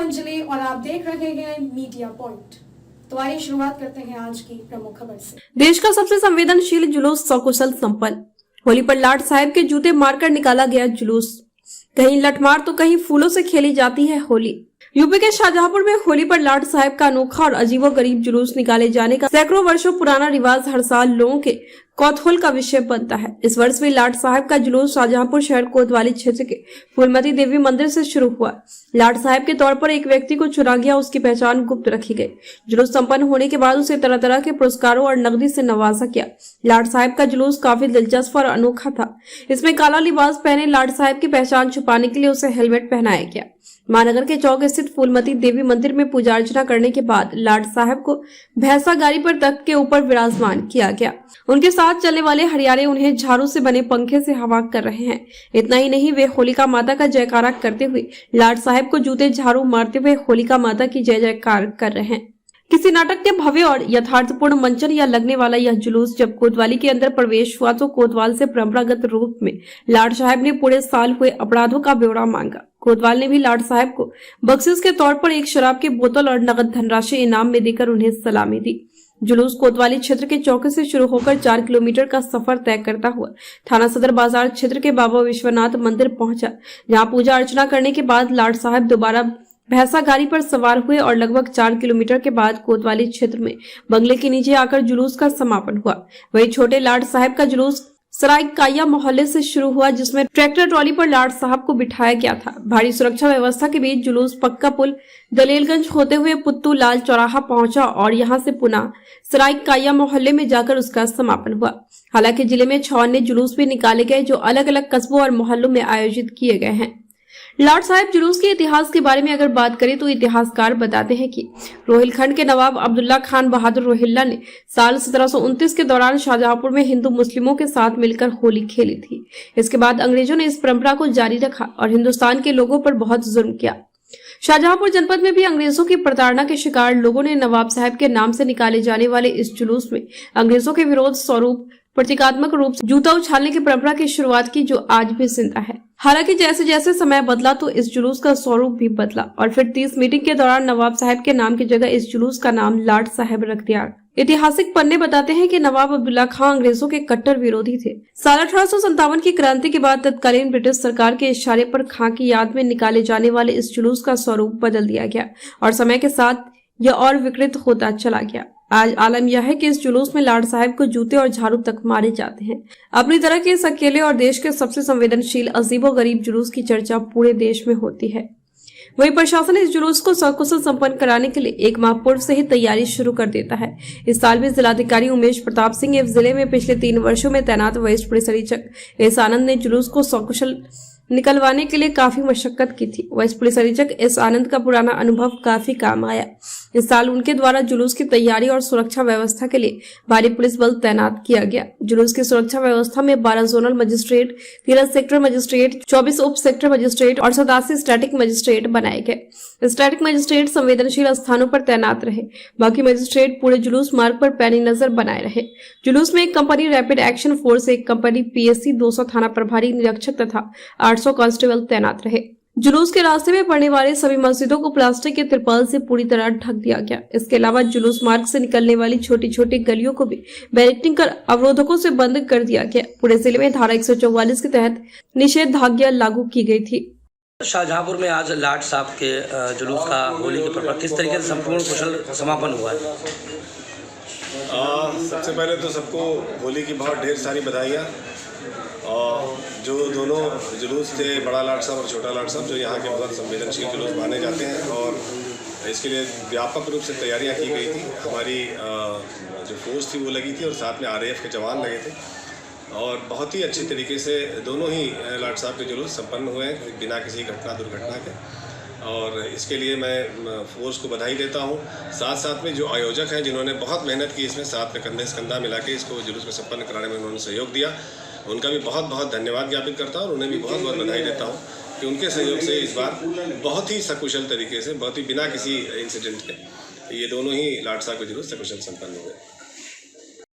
अंजलि और आप देख रहे हैं मीडिया पॉइंट। तो आइए शुरुआत करते हैं आज की प्रमुख खबर से। देश का सबसे संवेदनशील जुलूस सकुशल संपन्न। होली पर लाट साहब के जूते मारकर निकाला गया जुलूस। कहीं लठमार तो कहीं फूलों से खेली जाती है होली। यूपी के शाहजहांपुर में होली पर लाट साहब का अनोखा और अजीबोगरीब जुलूस निकाले जाने का सैकड़ों वर्षों पुराना रिवाज हर साल लोगों के कौतूहल का विषय बनता है। इस वर्ष भी लाट साहब का जुलूस शाहजहांपुर शहर कोतवाली क्षेत्र के फूलमती देवी मंदिर से शुरू हुआ। लाट साहब के तौर पर एक व्यक्ति को चुना गया, उसकी पहचान गुप्त रखी गई। जुलूस संपन्न होने के बाद उसे तरह तरह के पुरस्कारों और नकदी से नवाजा गया। लाट साहब का जुलूस काफी दिलचस्प और अनोखा था। इसमें काला लिबास पहने लाट साहब की पहचान छुपाने के लिए उसे हेलमेट पहनाया गया। महानगर के चौक स्थित फूलमती देवी मंदिर में पूजा अर्चना करने के बाद लाट साहब को भैंसा गाड़ी पर तख्त के ऊपर विराजमान किया गया। उनके साथ चलने वाले हरियारे उन्हें झाड़ू से बने पंखे से हवा कर रहे हैं। इतना ही नहीं, वे होलिका माता का जयकारा करते हुए लाट साहब को जूते झाड़ू मारते हुए होलिका माता की जय जयकार कर रहे हैं। किसी नाटक के भव्य और यथार्थपूर्ण मंचन या लगने वाला यह जुलूस जब कोतवाली के अंदर प्रवेश हुआ तो कोतवाल से परंपरागत रूप में लाट साहब ने पूरे साल हुए अपराधों का ब्यौरा मांगा। कोतवाल ने भी लाट साहब को बख्शिश के तौर पर एक शराब की बोतल और नगद धनराशि इनाम में देकर उन्हें सलामी दी। जुलूस कोतवाली क्षेत्र के चौके से शुरू होकर 4 किलोमीटर का सफर तय करता हुआ थाना सदर बाजार क्षेत्र के बाबा विश्वनाथ मंदिर पहुंचा, जहां पूजा अर्चना करने के बाद लाट साहब दोबारा भैंसा गाड़ी पर सवार हुए और लगभग 4 किलोमीटर के बाद कोतवाली क्षेत्र में बंगले के नीचे आकर जुलूस का समापन हुआ। वहीं छोटे लाट साहब का जुलूस सरायकाया मोहल्ले से शुरू हुआ, जिसमें ट्रैक्टर ट्रॉली पर लाट साहब को बिठाया गया था। भारी सुरक्षा व्यवस्था के बीच जुलूस पक्का पुल दलेलगंज होते हुए पुत्तू लाल चौराहा पहुंचा और यहां से पुनः सरायकाया मोहल्ले में जाकर उसका समापन हुआ। हालांकि जिले में 6 अन्य जुलूस भी निकाले गए जो अलग अलग कस्बों और मोहल्लों में आयोजित किए गए हैं। लाट साहब जुलूस के इतिहास के बारे में अगर बात करें तो इतिहासकार बताते हैं कि रोहिलखंड के नवाब अब्दुल्ला खान बहादुर रोहिल्ला ने साल 1729 के दौरान शाहजहांपुर में हिंदू मुस्लिमों के साथ मिलकर होली खेली थी। इसके बाद अंग्रेजों ने इस परंपरा को जारी रखा और हिंदुस्तान के लोगों पर बहुत जुल्म किया। शाहजहांपुर जनपद में भी अंग्रेजों की प्रताड़ना के शिकार लोगों ने नवाब साहब के नाम से निकाले जाने वाले इस जुलूस में अंग्रेजों के विरोध स्वरूप प्रतीकात्मक रूप से जूता उछालने की परंपरा की शुरुआत की, जो आज भी जिंदा है। हालांकि जैसे जैसे समय बदला तो इस जुलूस का स्वरूप भी बदला और फिर 30 मीटिंग के दौरान नवाब साहब के नाम की जगह इस जुलूस का नाम लाट साहब रख दिया। ऐतिहासिक पन्ने बताते हैं कि नवाब अब्दुल्ला खां अंग्रेजों के कट्टर विरोधी थे। साल 1857 की क्रांति के बाद तत्कालीन ब्रिटिश सरकार के इशारे पर खां की याद में निकाले जाने वाले इस जुलूस का स्वरूप बदल दिया गया और समय के साथ यह और विकृत होता चला गया। आज आलम यह है कि इस जुलूस में लाट साहब को जूते और झाड़ू तक मारे जाते हैं। अपनी तरह के इस अकेले और देश के सबसे संवेदनशील अजीबोगरीब जुलूस की चर्चा पूरे देश में होती है। वहीं प्रशासन इस जुलूस को सकुशल संपन्न कराने के लिए 1 माह पूर्व से ही तैयारी शुरू कर देता है। इस साल भी जिलाधिकारी उमेश प्रताप सिंह एवं जिले में पिछले 3 वर्षों में तैनात वरिष्ठ पुलिस अधीक्षक एस आनंद ने जुलूस को सकुशल निकलवाने के लिए काफी मशक्कत की थी। वरिष्ठ पुलिस अधीक्षक एस आनंद का पुराना अनुभव काफी काम आया। इस साल उनके द्वारा जुलूस की तैयारी और सुरक्षा व्यवस्था के लिए भारी पुलिस बल तैनात किया गया। जुलूस की सुरक्षा व्यवस्था में 12 जोनल मजिस्ट्रेट, 13 सेक्टर मजिस्ट्रेट, 24 उप सेक्टर मजिस्ट्रेट और 87 स्टैटिक मजिस्ट्रेट बनाए गए। स्टैटिक मजिस्ट्रेट संवेदनशील स्थानों पर तैनात रहे, बाकी मजिस्ट्रेट पूरे जुलूस मार्ग पर पैनी नजर बनाए रहे। जुलूस में 1 company rapid action force, 1 company PSC, 200 थाना प्रभारी निरीक्षक तथा 800 कांस्टेबल तैनात रहे। जुलूस के रास्ते में पड़ने वाले सभी मस्जिदों को प्लास्टिक के तिरपाल से पूरी तरह ढक दिया गया। इसके अलावा जुलूस मार्ग से निकलने वाली छोटी छोटी गलियों को भी बैरिकेडिंग कर अवरोधकों से बंद कर दिया गया। पूरे जिले में धारा 144 के तहत निषेधाज्ञा लागू की गई थी। शाहजहांपुर में आज लाट साहब के जुलूस का होली के पर किस तरीके से संपूर्ण कुशल समापन हुआ है? सबसे पहले तो सबको होली की बहुत ढेर सारी बधाइयाँ। और जो दोनों जुलूस थे, बड़ा लाट साहब और छोटा लाट साहब, जो यहाँ के बहुत संवेदनशील जुलूस माने जाते हैं और इसके लिए व्यापक रूप से तैयारियाँ की गई थी। हमारी जो फोर्स थी वो लगी थी और साथ में RAF के जवान लगे थे और बहुत ही अच्छे तरीके से दोनों ही लाट साहब के जुलूस संपन्न हुए हैं बिना किसी दुर्घटना के। और इसके लिए मैं फोर्स को बधाई देता हूँ। साथ साथ में जो आयोजक हैं जिन्होंने बहुत मेहनत की, इसमें साथ में कंधे से कंधा मिला के इसको जुलूस को संपन्न कराने में उन्होंने सहयोग दिया, उनका भी बहुत बहुत धन्यवाद ज्ञापित करता हूँ और उन्हें भी बहुत बहुत बधाई देता हूँ कि उनके सहयोग से इस बार बहुत ही सकुशल तरीके से, बहुत ही बिना किसी इंसिडेंट के ये दोनों ही लाट साहब के जुलूस सकुशल संपन्न हुए।